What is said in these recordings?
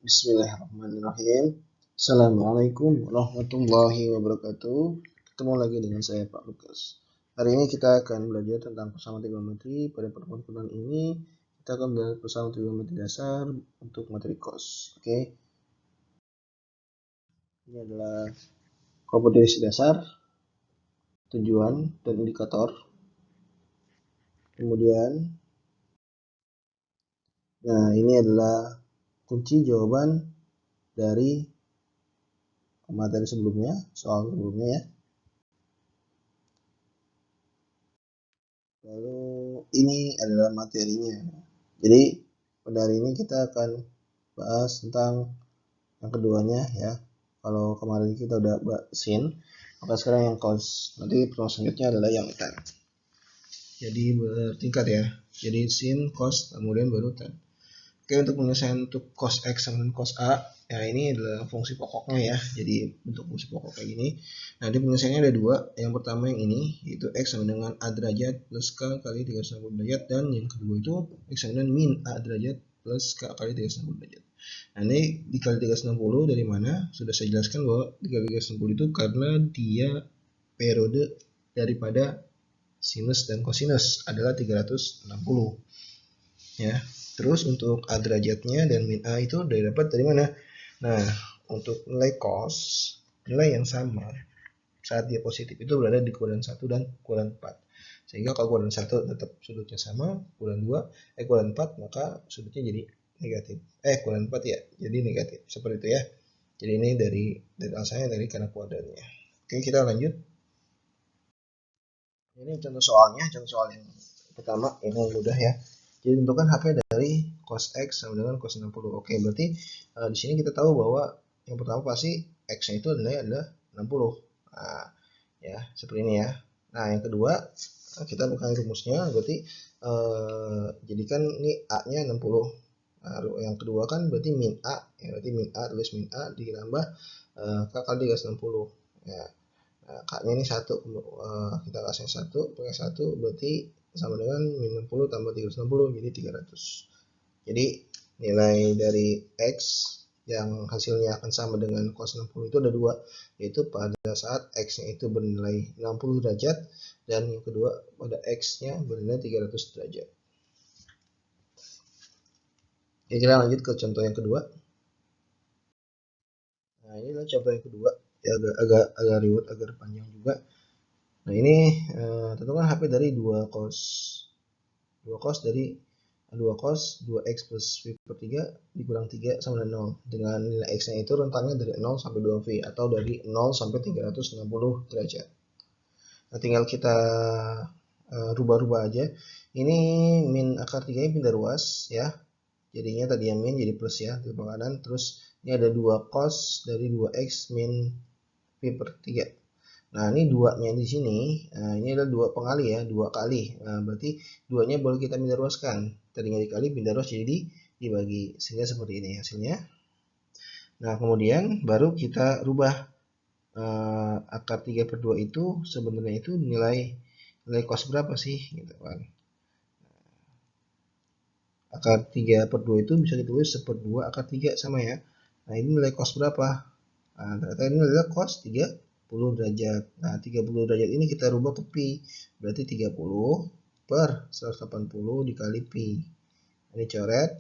Bismillahirrahmanirrahim. Assalamualaikum warahmatullahi wabarakatuh. Ketemu lagi dengan saya Pak Lukas. Hari ini kita akan belajar tentang persamaan trigonometri. Pada pertemuan ini kita akan belajar persamaan trigonometri dasar untuk materi kos. Oke. Ini adalah kompetensi dasar, tujuan dan indikator. Kemudian, nah ini adalah kunci jawaban dari materi sebelumnya, soal sebelumnya ya. Lalu ini adalah materinya. Jadi pada hari ini kita akan bahas tentang yang keduanya ya. Kalau kemarin kita udah bahas sin, maka sekarang yang cos. Nanti pertemuan selanjutnya adalah yang tan. Jadi bertingkat ya. Jadi sin, cos, kemudian baru tan. Oke, untuk penyelesaian untuk cos X sama cos A, ya ini adalah fungsi pokoknya ya. Jadi bentuk fungsi pokok kayak gini. Nah, di penyelesaiannya ada dua. Yang pertama yang ini, yaitu X sama dengan A derajat plus K kali 360 derajat. Dan yang kedua itu X sama dengan min A derajat plus K kali 360 derajat. Nah, ini dikali 360 dari mana? Sudah saya jelaskan bahwa dikali 360 itu karena dia periode daripada sinus dan kosinus adalah 360. Ya. Terus untuk A derajatnya dan min A itu dapat dari mana? Nah, untuk nilai cos, nilai yang sama saat dia positif itu berada di kuadran 1 dan kuadran 4. Sehingga kalau kuadran 1 tetap sudutnya sama, kuadran 2, kuadran 4 maka sudutnya jadi negatif. Kuadran 4 ya, jadi negatif. Seperti itu ya. Jadi ini dari asalnya dari karena kuadrannya. Oke, kita lanjut. Ini contoh soalnya, contoh soal yang pertama ini mudah ya. Jadi tentukan HP dari cos X sama dengan cos 60. Oke, berarti di sini kita tahu bahwa yang pertama pasti X-nya itu adalah 60. Nah, ya, seperti ini ya. Nah, yang kedua, kita bukan rumusnya, berarti jadikan ini A-nya 60. Nah, yang kedua kan berarti min A, ya, berarti min A, tulis min A ditambah K kali 360. Ya. Nah, K-nya ini 1, kita kasih 1, pakai 1 berarti sama dengan min 60 tambah 360, jadi 300. Jadi nilai dari X yang hasilnya akan sama dengan cos 60 itu ada dua, yaitu pada saat X-nya itu bernilai 60 derajat dan yang kedua pada X-nya bernilai 300 derajat. Oke, kita lanjut ke contoh yang kedua. Nah, ini adalah contoh yang kedua, ya agak ribet, agak panjang juga. Nah, ini tentukan HP dari 2 cos dari 2 cos 2x plus v per 3 dikurang 3 sama dengan 0. Dengan nilai x-nya itu rentangnya dari 0 sampai 2v atau dari 0 sampai 360 derajat. Nah, tinggal kita rubah-rubah aja. Ini min akar 3 nya pindah ruas ya. Jadinya tadi yang min jadi plus ya di bawah kanan. Terus ini ada 2 cos dari 2x min v per 3. Nah, ini 2-nya di sini. Nah, ini adalah 2 pengali ya, 2 kali. Nah, berarti 2-nya boleh kita pindah ruaskan. Tadinya dikali pindah ruas jadi dibagi. Sehingga seperti ini hasilnya. Nah, kemudian baru kita rubah akar 3 per 2 itu sebenarnya itu nilai cos berapa sih gitu kan. Akar 3 per 2 itu bisa ditulis 1/2 akar 3 sama ya. Nah, ini nilai cos berapa? Nah, ternyata ini adalah cos 30 derajat. Nah, 30 derajat ini kita rubah ke pi. Berarti 30 per 180 dikali pi. Ini coret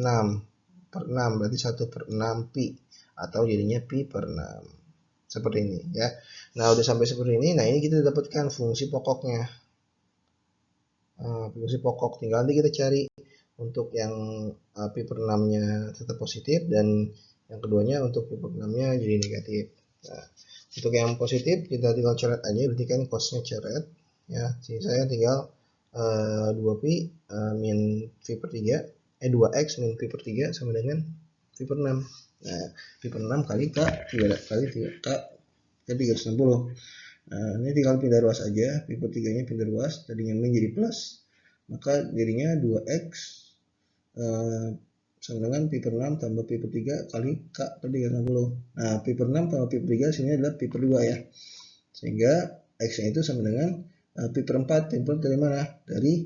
6 per 6 berarti 1 per 6 pi. Atau jadinya pi per 6. Seperti ini ya. Nah, udah sampai seperti ini. Nah, ini kita dapatkan fungsi pokoknya. Fungsi pokok. Tinggal nanti kita cari untuk yang pi per 6-nya tetap positif dan yang keduanya untuk pi per 6-nya jadi negatif. Nah, untuk yang positif kita tinggal coret aja, berarti kan cosnya coret ya. Sini saya tinggal 2pi min pi per 3 2x min pi per 3 sama dengan pi per 6. Nah, pi per 6 kali k 3 kali 3k ke 360. Nah, ini tinggal pindah ruas aja, pi per 3 nya pindah ruas, tadinya min jadi plus, maka jadinya 2x sama dengan pi per 6 tambah pi per 3 kali k per 360. Nah, pi per 6 tambah pi per 3 sini adalah pi per 2 ya. Sehingga x-nya itu sama dengan pi per 4. Pi per dari mana? Dari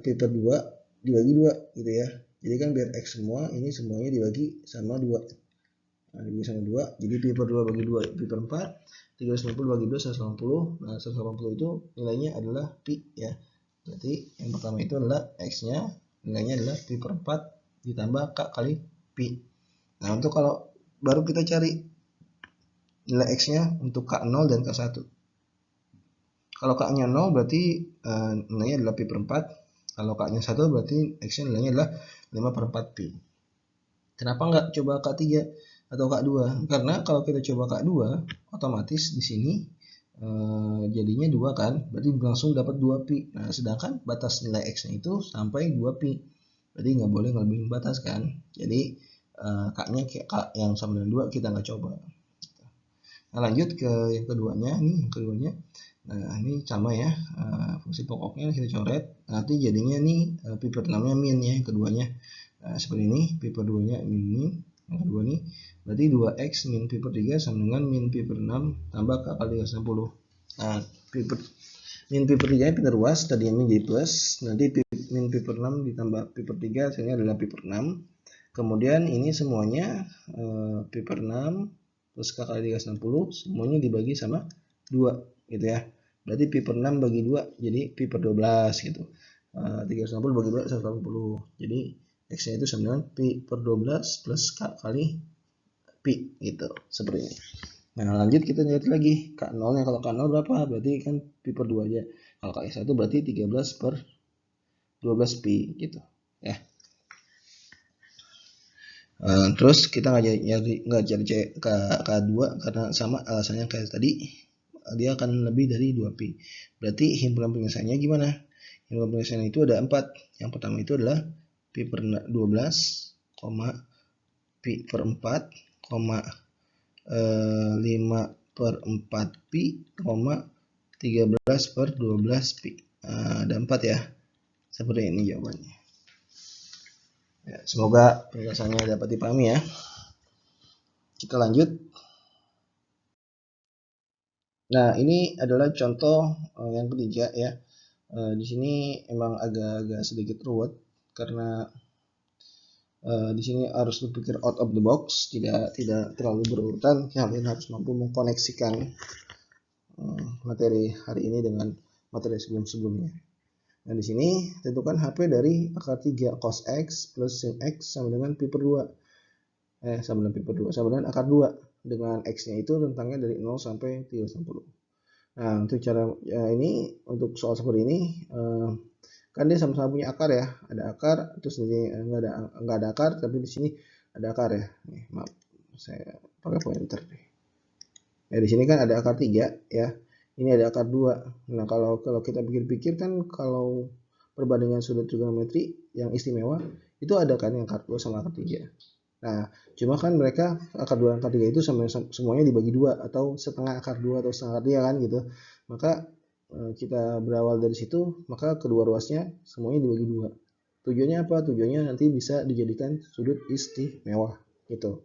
pi per 2 dibagi 2 gitu ya. Jadi kan biar X semua, ini semuanya dibagi sama 2. Nah, dibagi sama 2, jadi pi per 2 bagi 2 pi per 4, 390 bagi 2 180. Nah 180 itu nilainya adalah pi ya. Berarti yang pertama itu adalah X nya nilainya adalah pi per 4 ditambah K kali pi. Nah untuk kalau baru kita cari nilai X nya untuk K0 dan K1. Kalau K nya 0 berarti nilainya adalah pi per 4. Kalau K nya 1 berarti X nya nilainya adalah 5 per 4 pi. Kenapa nggak coba K3 atau K2? Karena kalau kita coba K2, otomatis di sini jadinya 2 kan, berarti langsung dapat 2 pi. Nah, sedangkan batas nilai X-nya itu sampai 2 pi. Berarti nggak boleh ngelebihin batas kan. Jadi K-nya K yang sama dengan 2 kita nggak coba. Nah, lanjut ke yang keduanya. Nah, ini sama ya. Fungsi pokoknya kita coret. Nanti jadinya nih pi per 6-nya min ya, yang keduanya. Nah, seperti ini, pi per 2-nya min, yang kedua nih, berarti 2x min pi per 3 sama dengan min pi per 6 tambah K kali 60. Nah, min pi per 3 pindah ruas, tadinya min jadi plus, nanti min pi per 6 ditambah pi per 3, hasilnya adalah pi per 6. Kemudian ini semuanya pi per 6 plus K kali 360, semuanya dibagi sama 2, gitu ya. Berarti pi per 6 bagi 2, jadi pi per 12 gitu. 360 bagi 2, 180. Jadi X-nya itu sama dengan pi per 12 plus K kali pi gitu, seperti ini. Nah lanjut kita lihat lagi K0 nya, kalau K0 berapa? Berarti kan pi per 2 aja. Kalau K1 berarti 13 per 12 pi gitu ya. Terus kita nggak cari K2 karena sama alasannya kayak tadi, dia akan lebih dari 2 pi. Berarti himpunan penyelesaiannya gimana? Himpunan penyelesaian itu ada 4. Yang pertama itu adalah pi per 12, pi per 4, 5 per 4 pi, 13 per 12 pi. Ada 4 ya. Seperti ini jawabannya. Ya, semoga penjelasannya dapat dipahami ya. Kita lanjut. Nah, ini adalah contoh yang ketiga ya. Di sini emang agak sedikit ruwet karena di sini harus berpikir out of the box, tidak terlalu berurutan. Kalian harus mampu mengkoneksikan materi hari ini dengan materi sebelum-sebelumnya. Nah, di sini tentukan HP dari akar 3 cos X plus sin X sama dengan pi per 2. Sama dengan pi per 2 sama dengan akar 2, dengan X-nya itu rentangnya dari 0 sampai 360. Nah, untuk cara ini, untuk soal seperti ini, kan dia sama-sama punya akar ya, ada akar, terus ini nggak ada akar, tapi di sini ada akar ya. Nih, maaf, saya pakai pointer deh. Ya, di sini kan ada akar 3 ya. Ini ada akar 2. Nah, kalau kita pikir-pikir kan, kalau perbandingan sudut trigonometri yang istimewa itu ada kan yang akar 2 sama akar 3. Nah, cuma kan mereka akar 2 dan akar 3 itu semuanya dibagi 2 atau setengah akar 2 atau setengah akar 3 kan gitu. Maka kita berawal dari situ, maka kedua ruasnya semuanya dibagi 2. Tujuannya apa? Tujuannya nanti bisa dijadikan sudut istimewa gitu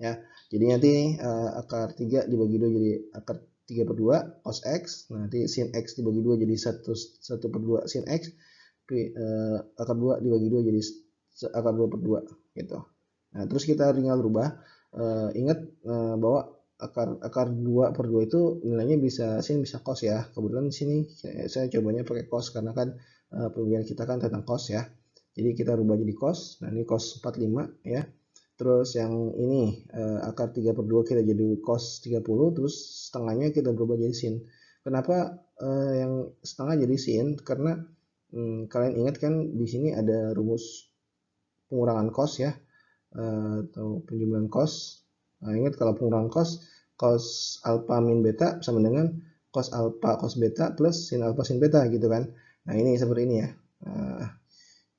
ya. Jadi nanti akar 3 dibagi 2 jadi akar 3 per 2 cos X. Nanti sin X dibagi 2 jadi 1 per 2 sin X. Akar 2 dibagi 2 jadi akar 2 per 2 gitu. Nah, terus kita tinggal rubah. Ingat bahwa akar 2 per 2 itu nilainya bisa sin bisa cos ya. Kebetulan di sini saya cobanya pakai cos karena kan pemilihan kita kan tentang cos ya. Jadi kita rubah jadi cos. Nah, ini cos 45 ya. Terus yang ini akar 3 per 2 kita jadi cos 30, terus setengahnya kita berubah jadi sin. Kenapa yang setengah jadi sin? Karena kalian ingat kan di sini ada rumus pengurangan cos ya, atau penjumlahan cos. Nah, ingat kalau pengurangan cos alpha min beta sama dengan cos alpha cos beta plus sin alpha sin beta gitu kan. Nah, ini seperti ini ya. Nah,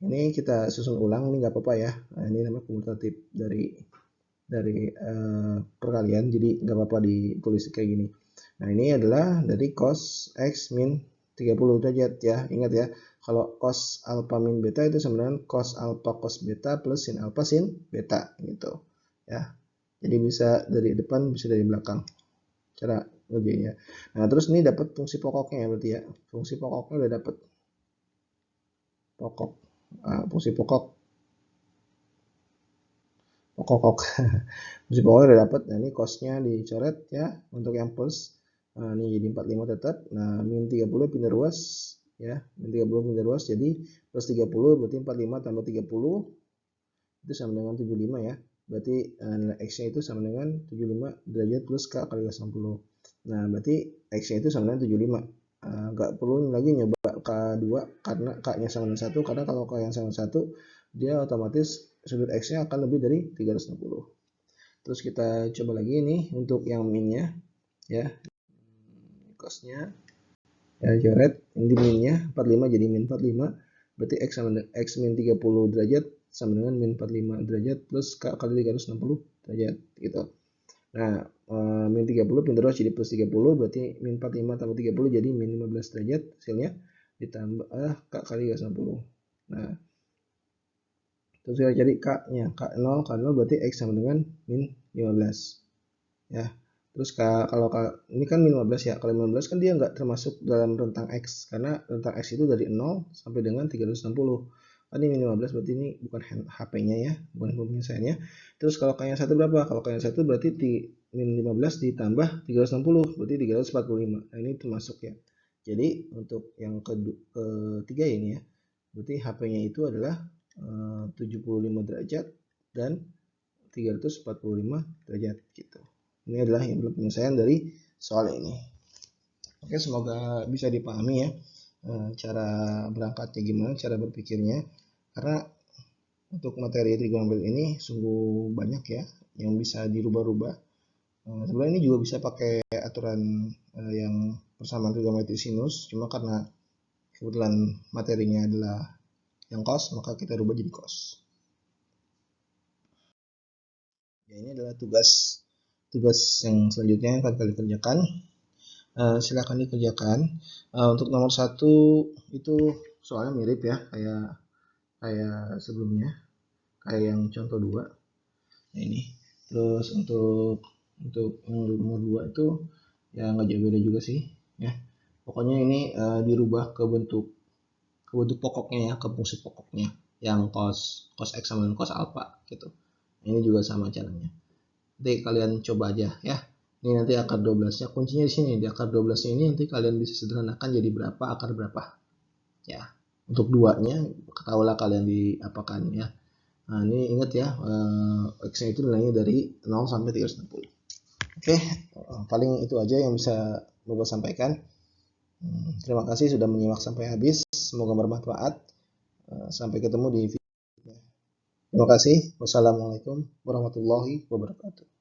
ini kita susun ulang, ini nggak apa-apa ya. Nah, ini namanya komutatif dari perkalian, jadi nggak apa-apa ditulis kayak gini. Nah, ini adalah dari cos X min 30 derajat ya. Ingat ya, kalau cos alpha min beta itu sama dengan cos alpha cos beta plus sin alpha sin beta gitu ya. Jadi bisa dari depan, bisa dari belakang cara ngerjainnya. Nah, terus ini dapat fungsi pokoknya ya, berarti ya. Fungsi pokoknya udah dapat. Fungsi pokok pokok. Fungsi pokoknya udah dapat. Nah, ini cosnya dicoret ya untuk yang plus. Nah, ini jadi 45 tetap. Nah, min 30 pindah ruas ya. Min 30 pindah ruas jadi plus 30 berarti 45 tambah 30 itu sama dengan 75 ya. Berarti nilai X-nya itu sama dengan 75 derajat plus K kali cos 60. Nah, berarti X-nya itu sama dengan 75. Nggak perlu lagi nyoba K2 karena K-nya sama dengan 1. Karena kalau K yang sama dengan 1, dia otomatis sudut X-nya akan lebih dari 360. Terus kita coba lagi nih untuk yang min-nya ya. Cos-nya ya coret, ini min-nya 45 jadi min 45. Berarti X sama dengan X min 30 derajat sama dengan min 45 derajat plus K kali 360 derajat gitu. Nah, min 30 pindah ruas jadi plus 30 berarti min 45 tambah 30 jadi min 15 derajat hasilnya ditambah K kali 360. Nah, terus kita cari K-nya, K0, K0 berarti X sama dengan min 15 ya. Terus kalau ini kan min 15 ya, kalau min 15 kan dia nggak termasuk dalam rentang X karena rentang X itu dari 0 sampai dengan 360. Ini min 15 berarti ini bukan HP-nya ya, bukan penyelesaiannya. Terus kalau K yang satu berapa? Kalau K yang satu berarti min 15 ditambah 360 berarti 345. Nah, ini termasuk ya. Jadi untuk yang ketiga ini ya, berarti HP-nya itu adalah 75 derajat dan 345 derajat gitu. Ini adalah yang belum penyelesaian dari soal ini. Oke, semoga bisa dipahami ya cara berangkatnya gimana, cara berpikirnya. Karena untuk materi trigonometri ini sungguh banyak ya yang bisa dirubah-rubah. Sebenarnya ini juga bisa pakai aturan yang persamaan trigonometri sinus, cuma karena kebetulan materinya adalah yang cos, maka kita rubah jadi cos. Ya, ini adalah tugas yang selanjutnya yang akan kalian kerjakan. Silakan dikerjakan. Untuk nomor 1 itu soalnya mirip ya kayak sebelumnya, kayak yang contoh 2. Nah, ini. Terus untuk nomor 2 itu ya nggak jauh beda juga sih ya. Pokoknya ini dirubah ke bentuk pokoknya ya, ke fungsi pokoknya yang cos X sama dengan cos alpha gitu. Ini juga sama caranya. Nanti kalian coba aja ya. Ini nanti akar 12-nya, kuncinya di sini. Di akar 12-nya ini nanti kalian bisa sederhanakan jadi berapa, akar berapa. Ya. Untuk 2-nya, ketahuilah kalian diapakan ya. Nah, ini ingat ya, X-nya itu nilainya dari 0 sampai 360. Oke, paling itu aja yang bisa Bapak sampaikan. Terima kasih sudah menyimak sampai habis. Semoga bermanfaat. Sampai ketemu di video. Terima kasih. Wassalamualaikum warahmatullahi wabarakatuh.